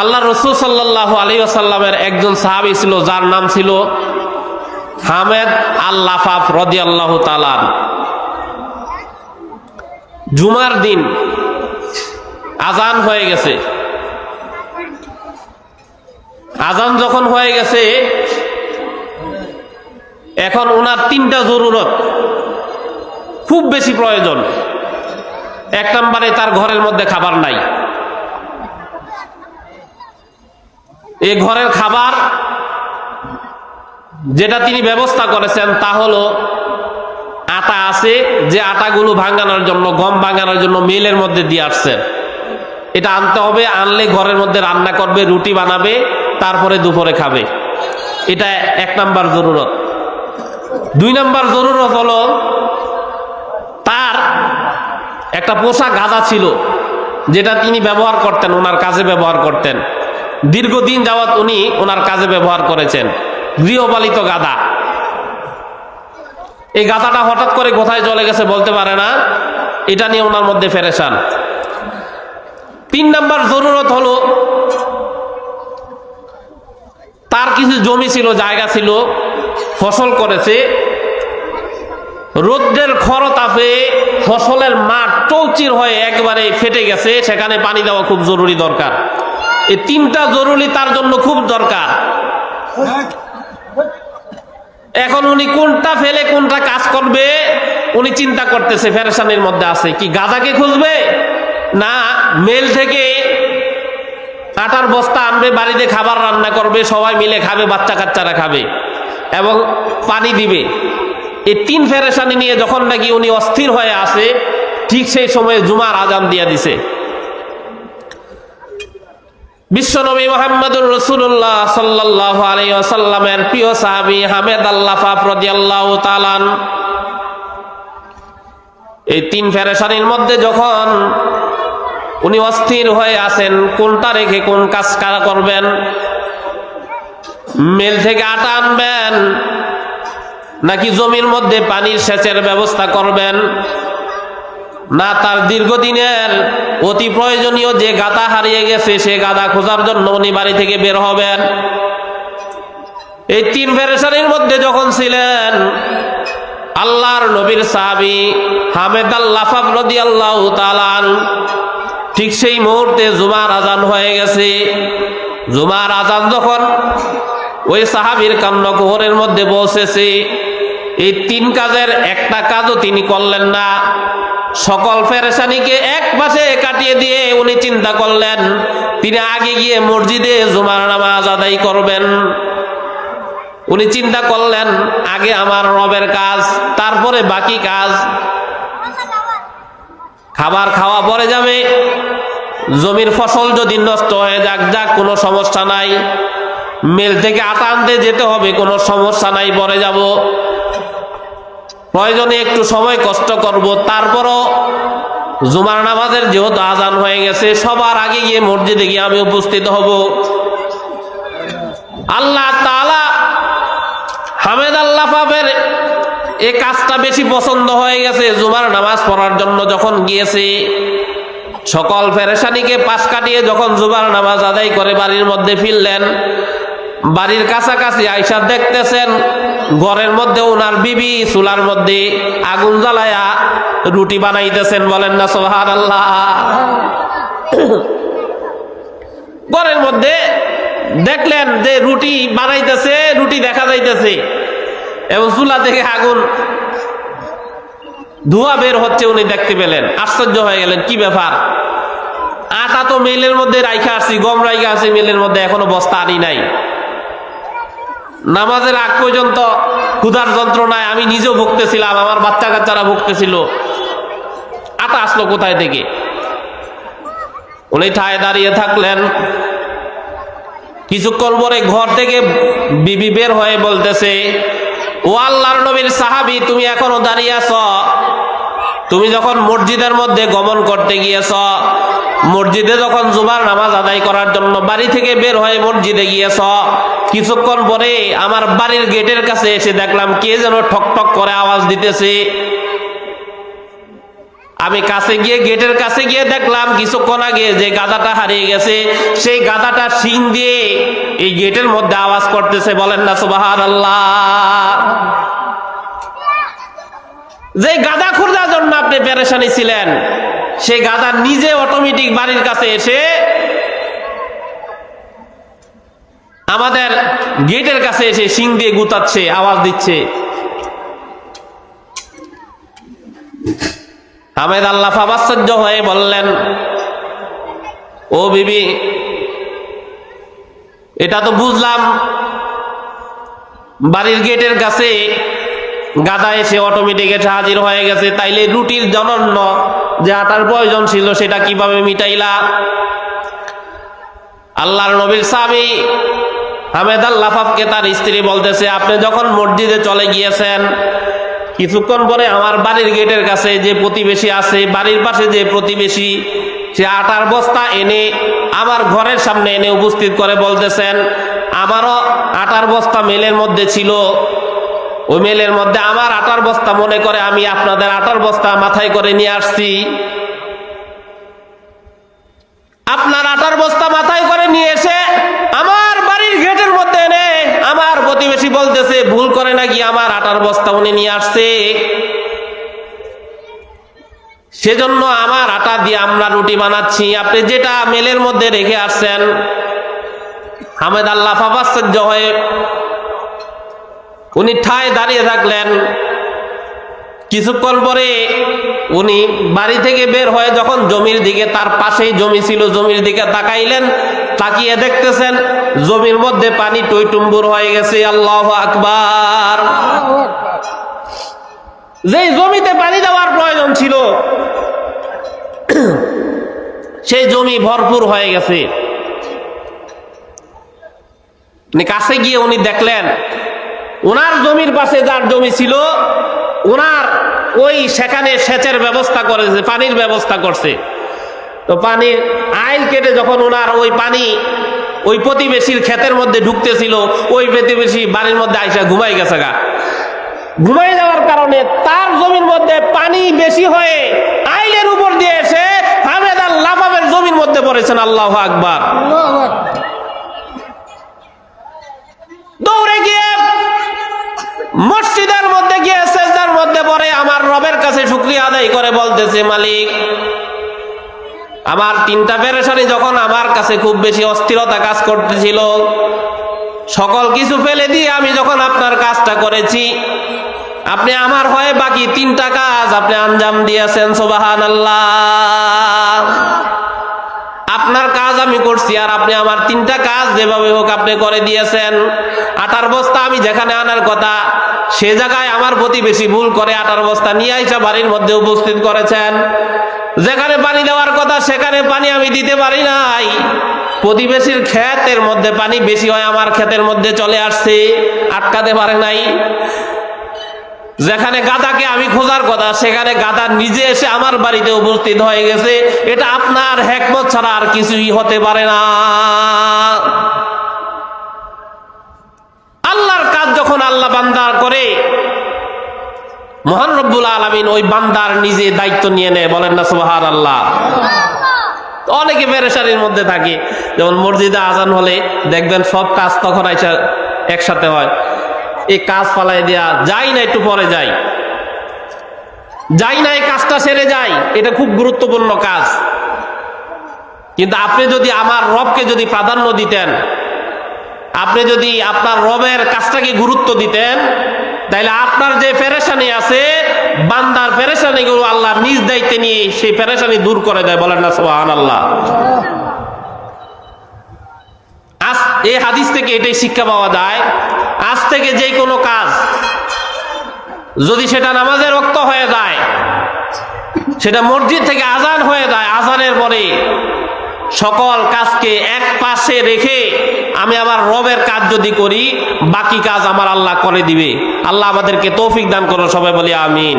আল্লাহ রসুল সাল্লাল্লাহু আলাইহি ওয়াসাল্লামের একজন সাহাবী ছিল, যার নাম ছিল হামেদ আল-লাফাফ রাদিয়াল্লাহু তাআলা। জুমার দিন আজান হয়ে গেছে। আজান যখন হয়ে গেছে, এখন ওনার তিনটা জরুরত খুব বেশি প্রয়োজন। এক নম্বরে তার ঘরের মধ্যে খাবার নাই। এই ঘরের খাবার যেটা তিনি ব্যবস্থা করেছেন তা হলো আটা আছে, যে আটাগুলো ভাঙানোর জন্য, গম ভাঙানোর জন্য মিলের মধ্যে দিয়ে আসছেন। এটা আনতে হবে, আনলে ঘরের মধ্যে রান্না করবে, রুটি বানাবে, তারপরে দুপুরে খাবে। এটা এক নাম্বার জরুরত। দুই নাম্বার জরুরত হলো তার একটা পোষা গাধা ছিল, যেটা তিনি ব্যবহার করতেন, ওনার কাজে ব্যবহার করতেন। দীর্ঘদিন যাবৎ উনি ওনার কাজে ব্যবহার করেছেন, গৃহপালিত গাধা। এই গাধাটা হঠাৎ করে কোথায় চলে গেছে বলতে পারে না, এটা নিয়ে ওনার মধ্যে পেরেশান। তিন নাম্বার জরুরত হলো তার কিছু জমি ছিল, জায়গা ছিল, ফসল করেছে। রোদ্রের খরতাপে ফসলের মাঠ চৌচির হয়ে একবারে ফেটে গেছে, সেখানে পানি দেওয়া খুব জরুরি দরকার। এই তিনটা জরুরি তার জন্য খুব দরকার। এখন উনি কোনটা ফেলে কোনটা কাজ করবে উনি চিন্তা করতেছে, পেরেশানির মধ্যে আছে। কি গাধাকে খুঁজবে, না মেল থেকে আটার বস্তা আনবে, বাড়িতে খাবার রান্না করবে, সবাই মিলে খাবে, বাচ্চা কাচ্চারা খাবে এবং পানি দিবে। এই তিন পেরেশানি নিয়ে যখন নাকি উনি অস্থির হয়ে আসে, ঠিক সেই সময়ে জুমার আজান দিয়ে দিছে। বিশ্বনবী মুহাম্মদুর রাসূলুল্লাহ সাল্লাল্লাহু আলাইহি ওয়াসাল্লামের প্রিয় সাহাবী হামেদ আল-লাফাফ রাদিয়াল্লাহু তাআলা এই তিন পেরেশানির মধ্যে যখন উনি অস্থির হয়ে আছেন, কোনটা রেখে কোন কাজ করবেন, মিল থেকে আটা আনবেন নাকি জমির মধ্যে পানির সেচের ব্যবস্থা করবেন, না তার দীর্ঘদিনের অতি প্রয়োজনীয় যে গাধা হারিয়ে গেছে সে গাধা খোঁজার জন্য উনি বাড়ি থেকে বের হবেন। এই তিন পেরেশানির মধ্যে যখন ছিলেন, আল্লাহর নবীর সাহাবী হামেদ আল-লাফাফ রাদিয়াল্লাহু তাআলা ঠিক সেই মুহূর্তে জুমার আজান হয়ে গেছে। জুমার আজান যখন ওই সাহাবীর কান্নকুহরের মধ্যে পৌঁছেছে, এই তিন কাজের একটা কাজও তিনি করলেন না। সকল পেরেশানিকে এক পাশে কাটিয়ে দিয়ে উনি চিন্তা করলেন তিনি আগে গিয়ে মসজিদে জুমার নামাজ আদায় করবেন। উনি চিন্তা করলেন আগে আমার রবের কাজ, তারপরে বাকি কাজ। খাবার খাওয়া পরে যাবে, জমির ফসল যদি নষ্ট হয়ে যাক যাক, কোনো সমস্যা নাই। মিল থেকে আটা আনতে যেতে হবে, কোনো সমস্যা নাই, পরে যাব। প্রয়োজনে একটু সময় কষ্ট করব, তারপরও জুমার নামাজের যেহেতু আজান হয়ে গেছে, সবার আগে গিয়ে মসজিদে গিয়ে আমি উপস্থিত হব। আল্লাহ তাআলা হামেদ আল-লাফাফের এই কাজটা বেশি পছন্দ হয়ে গেছে। জুমার নামাজ পড়ার জন্য যখন গিয়েছে, সকল পেরেশানিকে পাশ কাটিয়ে যখন জুমার নামাজ আদায় করে বাড়ির মধ্যে ফিরলেন, বাড়ির কাছাকাছি আইসা দেখতেছেন ঘরের মধ্যে ওনার বিবি চুলার মধ্যে আগুন জ্বালায়া রুটি বানাইতেছেন। বলেন না সুবহানাল্লাহ। ঘরের মধ্যে দেখলেন যে রুটি বানাইতেছে, রুটি দেখা যাইতেছে এবং চুলা থেকে আগুন ধোঁয়া বের হচ্ছে, উনি দেখতে পেলেন। আশ্চর্য হয়ে গেলেন, কি ব্যাপার? আটা তো মিলের মধ্যে রাইখা আসছি, গম রাইখা আসছি মিলের মধ্যে, এখনো বস্তা আনি নাই। নামাজের আগ পর্যন্ত ক্ষুধার যন্ত্রণায় আমি নিজেও ভুগতেছিলাম, আমার বাচ্চা কাচ্চারা ভুগতেছিল, আটা আসলো কোথায় থেকে? উনি ঠায় দাঁড়িয়ে থাকলেন। কিছুক্ষণ পরে ঘর থেকে বিবি বের হয়ে বলতেছে, ও আল্লাহর নবীর সাহাবী, তুমি এখনো দাঁড়িয়ে আছো? তুমি যখন মসজিদের মধ্যে গমন করতে গিয়েছ, মসজিদে যখন জুমার নামাজ আদায় করার জন্য বাড়ি থেকে বের হয়ে মসজিদে গিয়েছ, কিছুক্ষণ পরে আমার বাড়ির গেটের কাছে এসে দেখলাম কে যেন ঠক ঠক করে আওয়াজ দিতেছে। আমি কাছে গিয়ে গেটের কাছে গিয়ে দেখলাম কিছুক্ষণ আগে যে গাধাটা হারিয়ে গেছে সেই গাধাটা শিং দিয়ে এই গেটের মধ্যে আওয়াজ করতেছে। বলেন না সুবহানাল্লাহ। যে গাধা খোঁজার জন্য আপনি পেরেশানি ছিলেন, সেই গাধা নিজে অটোমেটিক বাড়ির কাছে এসে আমাদের গেটের কাছে এসে শিং দিয়ে গুতাচ্ছে, আওয়াজ দিচ্ছে। হামেদ আল্লাহ আশ্চর্য হয়ে বললেন, ও বিবি, এটা তো বুঝলাম বাড়ির গেটের কাছে গাধা এসে অটোমেটিক এসে হাজির হয়ে গেছে, তাইলে রুটির জনন্য যে আটার প্রয়োজন ছিল সেটা কিভাবে মিটাইলা? আল্লাহর নবীর সাহাবী হামেদ আল লাফাফকে তার স্ত্রী বলতেছে, আপনি যখন মসজিদে চলে গিয়েছেন, কিছুক্ষণ পরে আমার বাড়ির গেটের কাছে যে প্রতিবেশী আছে, বাড়ির পাশে যে প্রতিবেশী, সে আটার বস্তা এনে আমার ঘরের সামনে এনে উপস্থিত করে বলতেছেন, আমারও আটার বস্তা মেলের মধ্যে ছিল, ওই মেলের মধ্যে আমার আটার বস্তা মনে করে আমি আপনাদের আটার বস্তা মাথায় করে নিয়ে আসছি। আপনার আটার বস্তা মাথায় করে নিয়ে এসে আমার বাড়ির গেটের মধ্যে এনে আমার প্রতিবেশী বলতেছে ভুল করে নাকি আমার আটার বস্তা উনি নিয়ে আসছে, সেজন্য আমার আটা দিয়ে আমরা রুটি বানাচ্ছি, আপনি যেটা মেলের মধ্যে রেখে আসছেন। হামেদ আল্লাহ আশ্চর্য হয়ে উনি ঠায় দাঁড়িয়ে থাকলেন। কিছুক্ষণ পরে উনি বাড়ি থেকে বের হয়ে যখন জমির দিকে, তার পাশেই জমি ছিল, জমির দিকে তাকাইলেন, তাকিয়ে দেখতেছেন জমির মধ্যে পানি টইটুম্বুর হয়ে গেছে। আল্লাহু আকবার। যেই জমিতে পানি দেওয়ার প্রয়োজন ছিল সেই জমি ভরপুর হয়ে গেছে। কাছে গিয়ে উনি দেখলেন ওনার জমির পাশে যার জমি ছিল, ওনার ওই সেখানে সেচের ব্যবস্থা করেছে, পানির ব্যবস্থা করছে। তো পানির আইল কেটে যখন ওনার ওই পানি ওই প্রতিবেশীর ক্ষেতের মধ্যে ঢুকতেছিল, ওই প্রতিবেশী বাড়ির মধ্যে আইসা ঘুমাই গেছে গা। ঘুমাই যাওয়ার কারণে তার জমির মধ্যে পানি বেশি হয়ে আইলের উপর দিয়ে এসে হামেদ আল লাফাফের জমির মধ্যে পড়েছেন। আল্লাহু আকবার। দৌড়ে গিয়ে মসজিদের মধ্যে গিয়ে সেজদার মধ্যে পড়ে আমার রবের কাছে শুকরিয়া আদায় করে বলতেছে, মালিক, আমার তিনটা পেরেশানি যখন আমার কাছে খুব বেশি অস্থিরতা কাজ করতেছিল, সকল কিছু ফেলে দিয়ে আমি যখন আপনার কাজটা করেছি, আপনি আমার হয়ে বাকি তিনটা কাজ আপনি আঞ্জাম দিয়েছেন। সুবহানাল্লাহ। আপনার কাজ আমি করছি আর আপনি আমার তিনটা কাজ যেভাবে হোক আপনি করে দিয়েছেন। আটার বস্তা আমি যেখানে আনার কথা সে জায়গায় আমার প্রতিবেশী ভুল করে আটার বস্তা নিয়ে আইসা বাড়ির মধ্যে উপস্থিত করেছেন। যেখানে পানি দেওয়ার কথা সেখানে পানি আমি দিতে পারি নাই, প্রতিবেশীর ক্ষেতের মধ্যে পানি বেশি হয় আমার ক্ষেতের মধ্যে চলে আসছে, আটকাতে পারে নাই। যেখানে গাধাকে আমি খোঁজার কথা সেখানে গাধা নিজে এসে আমার বাড়িতে উপস্থিত হয়ে গেছে। এটা আপনার হিকমত ছাড়া আর কিছুই হতে পারে না। আল্লাহর কাজ যখন আল্লাহ বান্দার করে, মহান রব্বুল আলামিন ওই বান্দার নিজে দায়িত্ব নিয়ে নেয়। বলেন না সুবহানাল্লাহ। অনেকে পেরেশানির মধ্যে থাকে, যেমন মসজিদে আজান হলে দেখবেন সব কাজ তখন আইসা একসাথে হয়, এই কাজ ফালাই দেয়া যাই না, একটু পরে যাই না, এই কাজটা সেরে যাই, এটা খুব গুরুত্বপূর্ণ কাজ। কিন্তু আপনি যদি আমার রবকে যদি প্রাধান্য দিতেন, আপনি যদি আপনার রবের কাজটাকে গুরুত্ব দিতেন, তাইলে আপনার যে পেরেশানি আছে, বান্দার পেরেশানিগুলো আল্লাহ নিজ দায়িত্বে নিয়ে সেই পেরেশানি দূর করে দেয়। বলেন না সুবহানাল্লাহ। আজ এই হাদিস থেকে এটাই শিক্ষা পাওয়া যায়, আজ থেকে যে কোনো কাজ যদি সেটা নামাজের ওয়াক্ত হয়ে যায়, সেটা মসজিদ থেকে আজান হয়ে যায়, আজানের পরে সকল কাজকে এক পাশে রেখে আমি আমার রবের কাজ যদি করি, বাকি কাজ আমার আল্লাহ করে দিবে। আল্লাহ আমাদেরকে তৌফিক দান করো, সবাই বলি আমিন।